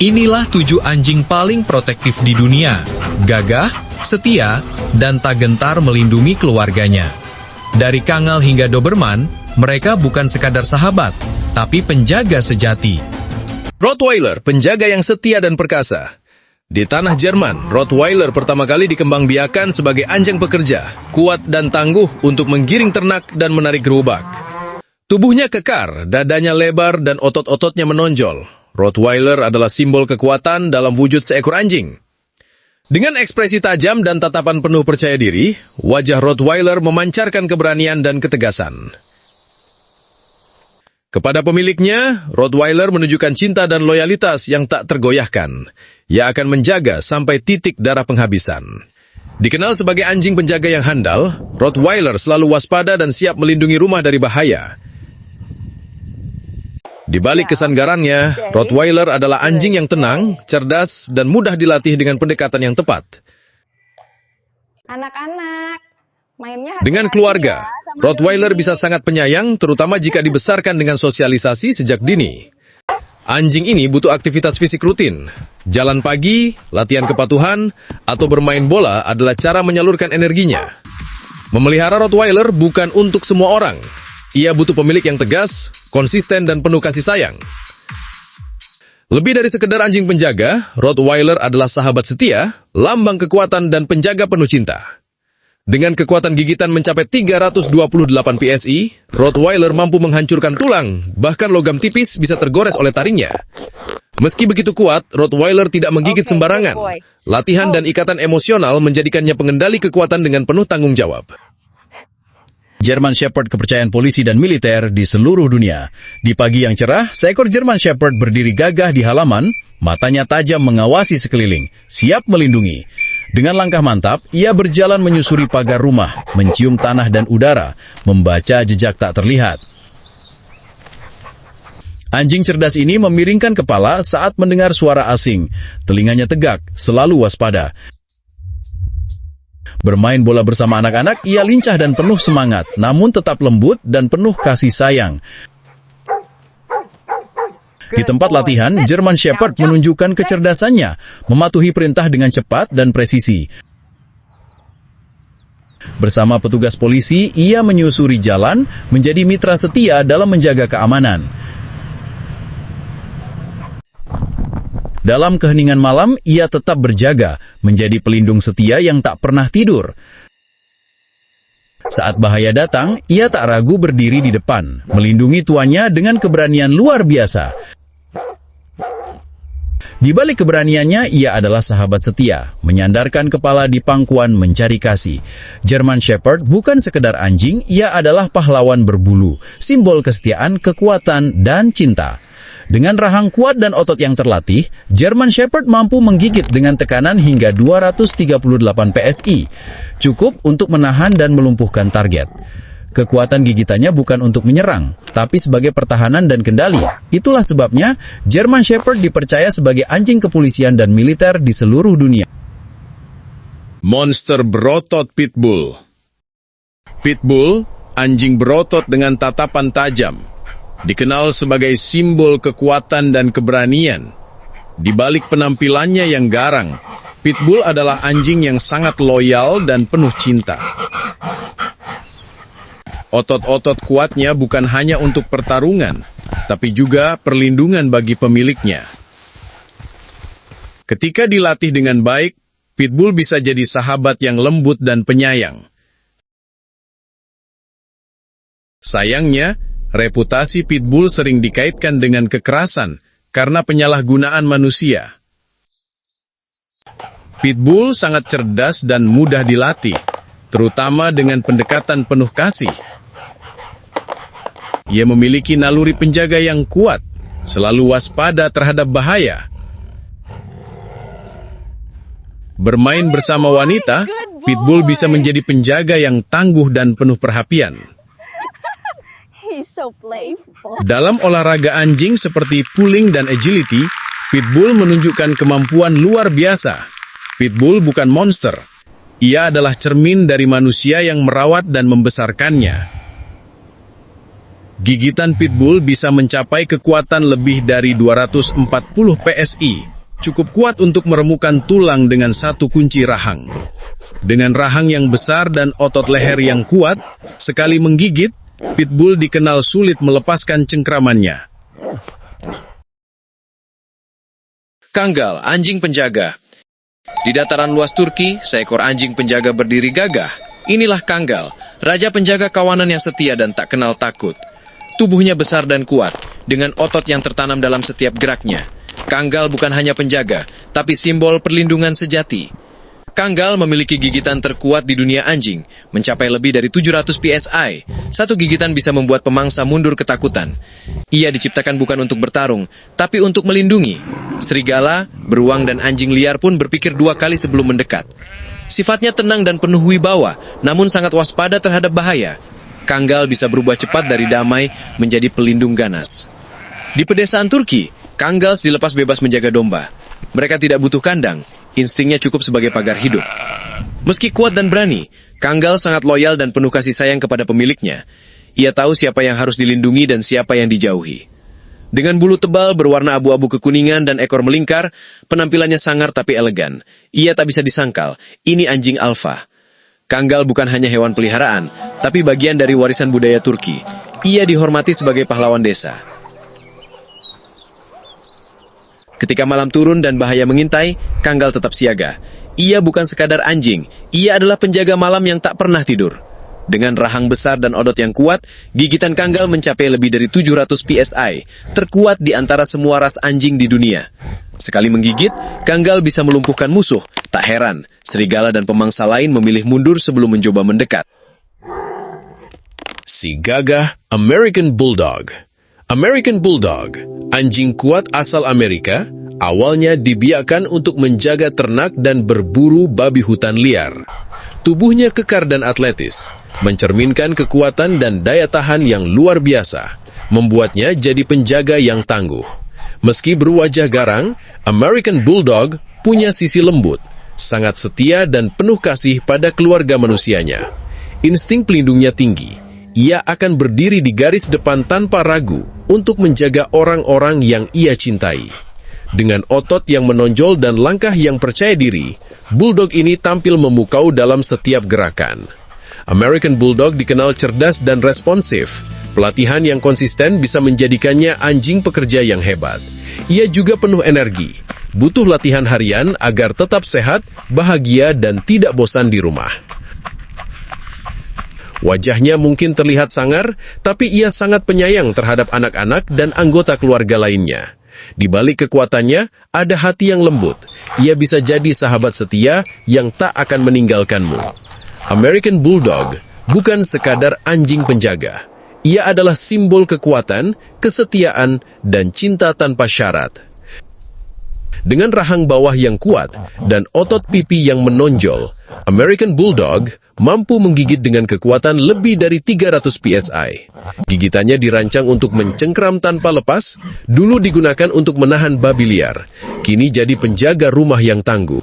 Inilah 7 anjing paling protektif di dunia. Gagah, setia, dan tak gentar melindungi keluarganya. Dari Kangal hingga Doberman, mereka bukan sekadar sahabat, tapi penjaga sejati. Rottweiler, penjaga yang setia dan perkasa. Di tanah Jerman, Rottweiler pertama kali dikembangbiakan sebagai anjing pekerja, kuat dan tangguh untuk menggiring ternak dan menarik gerobak. Tubuhnya kekar, dadanya lebar dan otot-ototnya menonjol. Rottweiler adalah simbol kekuatan dalam wujud seekor anjing. Dengan ekspresi tajam dan tatapan penuh percaya diri, wajah Rottweiler memancarkan keberanian dan ketegasan. Kepada pemiliknya, Rottweiler menunjukkan cinta dan loyalitas yang tak tergoyahkan. Ia akan menjaga sampai titik darah penghabisan. Dikenal sebagai anjing penjaga yang handal, Rottweiler selalu waspada dan siap melindungi rumah dari bahaya. Di balik kesanggarannya, Rottweiler adalah anjing yang tenang, cerdas, dan mudah dilatih dengan pendekatan yang tepat. Anak-anak, mainnya Dengan keluarga, Rottweiler bisa sangat penyayang, terutama jika dibesarkan dengan sosialisasi sejak dini. Anjing ini butuh aktivitas fisik rutin. Jalan pagi, latihan kepatuhan, atau bermain bola adalah cara menyalurkan energinya. Memelihara Rottweiler bukan untuk semua orang. Ia butuh pemilik yang tegas, konsisten, dan penuh kasih sayang. Lebih dari sekedar anjing penjaga, Rottweiler adalah sahabat setia, lambang kekuatan, dan penjaga penuh cinta. Dengan kekuatan gigitan mencapai 328 PSI, Rottweiler mampu menghancurkan tulang, bahkan logam tipis bisa tergores oleh taringnya. Meski begitu kuat, Rottweiler tidak menggigit sembarangan. Latihan dan ikatan emosional menjadikannya pengendali kekuatan dengan penuh tanggung jawab. German Shepherd kepercayaan polisi dan militer di seluruh dunia. Di pagi yang cerah, seekor German Shepherd berdiri gagah di halaman, matanya tajam mengawasi sekeliling, siap melindungi. Dengan langkah mantap, ia berjalan menyusuri pagar rumah, mencium tanah dan udara, membaca jejak tak terlihat. Anjing cerdas ini memiringkan kepala saat mendengar suara asing. Telinganya tegak, selalu waspada. Bermain bola bersama anak-anak, ia lincah dan penuh semangat, namun tetap lembut dan penuh kasih sayang. Di tempat latihan, German Shepherd menunjukkan kecerdasannya, mematuhi perintah dengan cepat dan presisi. Bersama petugas polisi, ia menyusuri jalan, menjadi mitra setia dalam menjaga keamanan. Dalam keheningan malam, ia tetap berjaga, menjadi pelindung setia yang tak pernah tidur. Saat bahaya datang, ia tak ragu berdiri di depan, melindungi tuannya dengan keberanian luar biasa. Di balik keberaniannya, ia adalah sahabat setia, menyandarkan kepala di pangkuan mencari kasih. German Shepherd bukan sekedar anjing, ia adalah pahlawan berbulu, simbol kesetiaan, kekuatan, dan cinta. Dengan rahang kuat dan otot yang terlatih, German Shepherd mampu menggigit dengan tekanan hingga 238 PSI, cukup untuk menahan dan melumpuhkan target. Kekuatan gigitannya bukan untuk menyerang, tapi sebagai pertahanan dan kendali. Itulah sebabnya German Shepherd dipercaya sebagai anjing kepolisian dan militer di seluruh dunia. Monster berotot Pitbull. Pitbull, anjing berotot dengan tatapan tajam. Dikenal sebagai simbol kekuatan dan keberanian. Di balik penampilannya yang garang, Pitbull adalah anjing yang sangat loyal dan penuh cinta. Otot-otot kuatnya bukan hanya untuk pertarungan, tapi juga perlindungan bagi pemiliknya. Ketika dilatih dengan baik, Pitbull bisa jadi sahabat yang lembut dan penyayang. Sayangnya, reputasi Pitbull sering dikaitkan dengan kekerasan karena penyalahgunaan manusia. Pitbull sangat cerdas dan mudah dilatih, terutama dengan pendekatan penuh kasih. Ia memiliki naluri penjaga yang kuat, selalu waspada terhadap bahaya. Bermain bersama wanita, Pitbull bisa menjadi penjaga yang tangguh dan penuh perhatian. So playful. Dalam olahraga anjing seperti pulling dan agility, Pitbull menunjukkan kemampuan luar biasa. Pitbull bukan monster. Ia adalah cermin dari manusia yang merawat dan membesarkannya. Gigitan pitbull bisa mencapai kekuatan lebih dari 240 PSI, cukup kuat untuk meremukan tulang dengan satu kunci rahang. Dengan rahang yang besar dan otot leher yang kuat, sekali menggigit, pitbull dikenal sulit melepaskan cengkramannya. Kangal, anjing penjaga. Di dataran luas Turki, seekor anjing penjaga berdiri gagah. Inilah Kangal, raja penjaga kawanan yang setia dan tak kenal takut. Tubuhnya besar dan kuat, dengan otot yang tertanam dalam setiap geraknya. Kangal bukan hanya penjaga, tapi simbol perlindungan sejati. Kangal memiliki gigitan terkuat di dunia anjing, mencapai lebih dari 700 PSI. Satu gigitan bisa membuat pemangsa mundur ketakutan. Ia diciptakan bukan untuk bertarung, tapi untuk melindungi. Serigala, beruang, dan anjing liar pun berpikir 2 kali sebelum mendekat. Sifatnya tenang dan penuh wibawa, namun sangat waspada terhadap bahaya. Kangal bisa berubah cepat dari damai menjadi pelindung ganas. Di pedesaan Turki, Kangals dilepas bebas menjaga domba. Mereka tidak butuh kandang, instingnya cukup sebagai pagar hidup. Meski kuat dan berani, Kangal sangat loyal dan penuh kasih sayang kepada pemiliknya. Ia tahu siapa yang harus dilindungi dan siapa yang dijauhi. Dengan bulu tebal berwarna abu-abu kekuningan dan ekor melingkar, penampilannya sangar tapi elegan. Ia tak bisa disangkal, ini anjing alfa. Kangal bukan hanya hewan peliharaan, tapi bagian dari warisan budaya Turki. Ia dihormati sebagai pahlawan desa. Ketika malam turun dan bahaya mengintai, Kangal tetap siaga. Ia bukan sekadar anjing, ia adalah penjaga malam yang tak pernah tidur. Dengan rahang besar dan odot yang kuat, gigitan Kangal mencapai lebih dari 700 PSI, terkuat di antara semua ras anjing di dunia. Sekali menggigit, Kangal bisa melumpuhkan musuh. Tak heran, serigala dan pemangsa lain memilih mundur sebelum mencoba mendekat. Si gagah American Bulldog. American Bulldog, anjing kuat asal Amerika, awalnya dibiarkan untuk menjaga ternak dan berburu babi hutan liar. Tubuhnya kekar dan atletis, mencerminkan kekuatan dan daya tahan yang luar biasa, membuatnya jadi penjaga yang tangguh. Meski berwajah garang, American Bulldog punya sisi lembut, sangat setia dan penuh kasih pada keluarga manusianya. Insting pelindungnya tinggi. Ia akan berdiri di garis depan tanpa ragu untuk menjaga orang-orang yang ia cintai. Dengan otot yang menonjol dan langkah yang percaya diri, Bulldog ini tampil memukau dalam setiap gerakan. American Bulldog dikenal cerdas dan responsif. Pelatihan yang konsisten bisa menjadikannya anjing pekerja yang hebat. Ia juga penuh energi. Butuh latihan harian agar tetap sehat, bahagia, dan tidak bosan di rumah. Wajahnya mungkin terlihat sangar, tapi ia sangat penyayang terhadap anak-anak dan anggota keluarga lainnya. Di balik kekuatannya, ada hati yang lembut. Ia bisa jadi sahabat setia yang tak akan meninggalkanmu. American Bulldog bukan sekadar anjing penjaga. Ia adalah simbol kekuatan, kesetiaan, dan cinta tanpa syarat. Dengan rahang bawah yang kuat dan otot pipi yang menonjol, American Bulldog mampu menggigit dengan kekuatan lebih dari 300 PSI. Gigitannya dirancang untuk mencengkram tanpa lepas, dulu digunakan untuk menahan babi liar. Kini jadi penjaga rumah yang tangguh.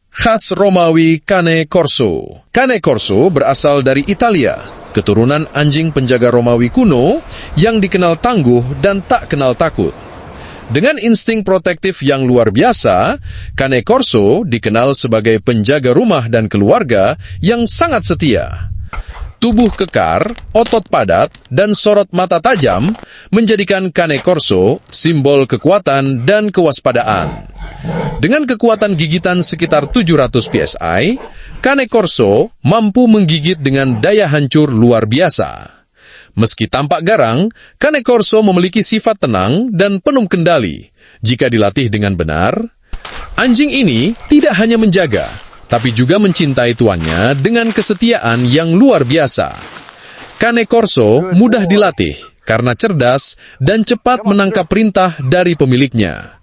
Khas Romawi Cane Corso. Cane Corso berasal dari Italia, keturunan anjing penjaga Romawi kuno yang dikenal tangguh dan tak kenal takut. Dengan insting protektif yang luar biasa, Cane Corso dikenal sebagai penjaga rumah dan keluarga yang sangat setia. Tubuh kekar, otot padat, dan sorot mata tajam menjadikan Cane Corso simbol kekuatan dan kewaspadaan. Dengan kekuatan gigitan sekitar 700 PSI, Cane Corso mampu menggigit dengan daya hancur luar biasa. Meski tampak garang, Cane Corso memiliki sifat tenang dan penuh kendali. Jika dilatih dengan benar, anjing ini tidak hanya menjaga, tapi juga mencintai tuannya dengan kesetiaan yang luar biasa. Cane Corso mudah dilatih karena cerdas dan cepat menangkap perintah dari pemiliknya.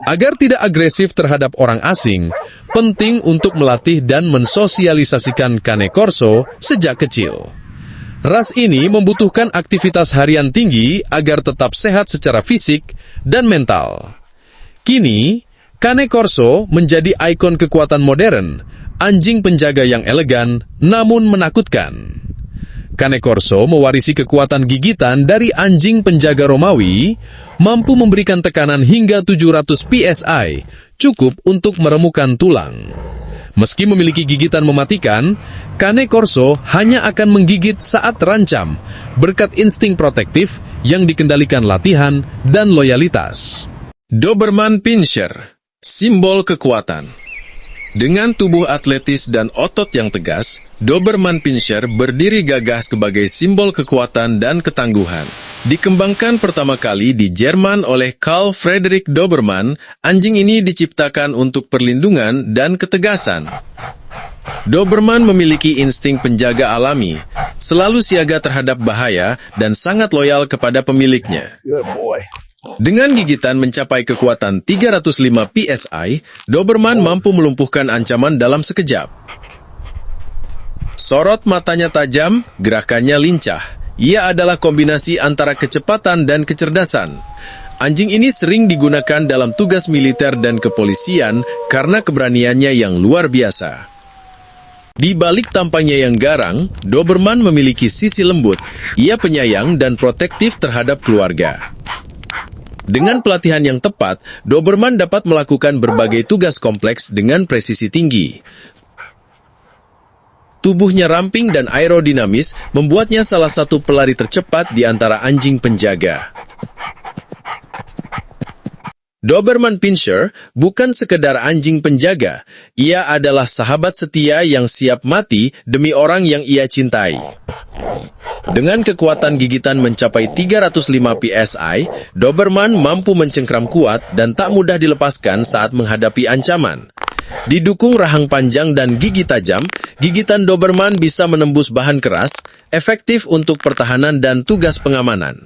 Agar tidak agresif terhadap orang asing, penting untuk melatih dan mensosialisasikan Cane Corso sejak kecil. Ras ini membutuhkan aktivitas harian tinggi agar tetap sehat secara fisik dan mental. Kini, Cane Corso menjadi ikon kekuatan modern, anjing penjaga yang elegan namun menakutkan. Cane Corso mewarisi kekuatan gigitan dari anjing penjaga Romawi, mampu memberikan tekanan hingga 700 PSI, cukup untuk meremukan tulang. Meski memiliki gigitan mematikan, Cane Corso hanya akan menggigit saat terancam, berkat insting protektif yang dikendalikan latihan dan loyalitas. Doberman Pinscher, simbol kekuatan. Dengan tubuh atletis dan otot yang tegas, Doberman Pinscher berdiri gagah sebagai simbol kekuatan dan ketangguhan. Dikembangkan pertama kali di Jerman oleh Carl Friedrich Doberman, anjing ini diciptakan untuk perlindungan dan ketegasan. Doberman memiliki insting penjaga alami, selalu siaga terhadap bahaya dan sangat loyal kepada pemiliknya. Dengan gigitan mencapai kekuatan 305 PSI, Doberman mampu melumpuhkan ancaman dalam sekejap. Sorot matanya tajam, gerakannya lincah. Ia adalah kombinasi antara kecepatan dan kecerdasan. Anjing ini sering digunakan dalam tugas militer dan kepolisian karena keberaniannya yang luar biasa. Di balik tampangnya yang garang, Doberman memiliki sisi lembut. Ia penyayang dan protektif terhadap keluarga. Dengan pelatihan yang tepat, Doberman dapat melakukan berbagai tugas kompleks dengan presisi tinggi. Tubuhnya ramping dan aerodinamis membuatnya salah satu pelari tercepat di antara anjing penjaga. Doberman Pinscher bukan sekedar anjing penjaga, ia adalah sahabat setia yang siap mati demi orang yang ia cintai. Dengan kekuatan gigitan mencapai 305 PSI, Doberman mampu mencengkram kuat dan tak mudah dilepaskan saat menghadapi ancaman. Didukung rahang panjang dan gigi tajam, gigitan Doberman bisa menembus bahan keras, efektif untuk pertahanan dan tugas pengamanan.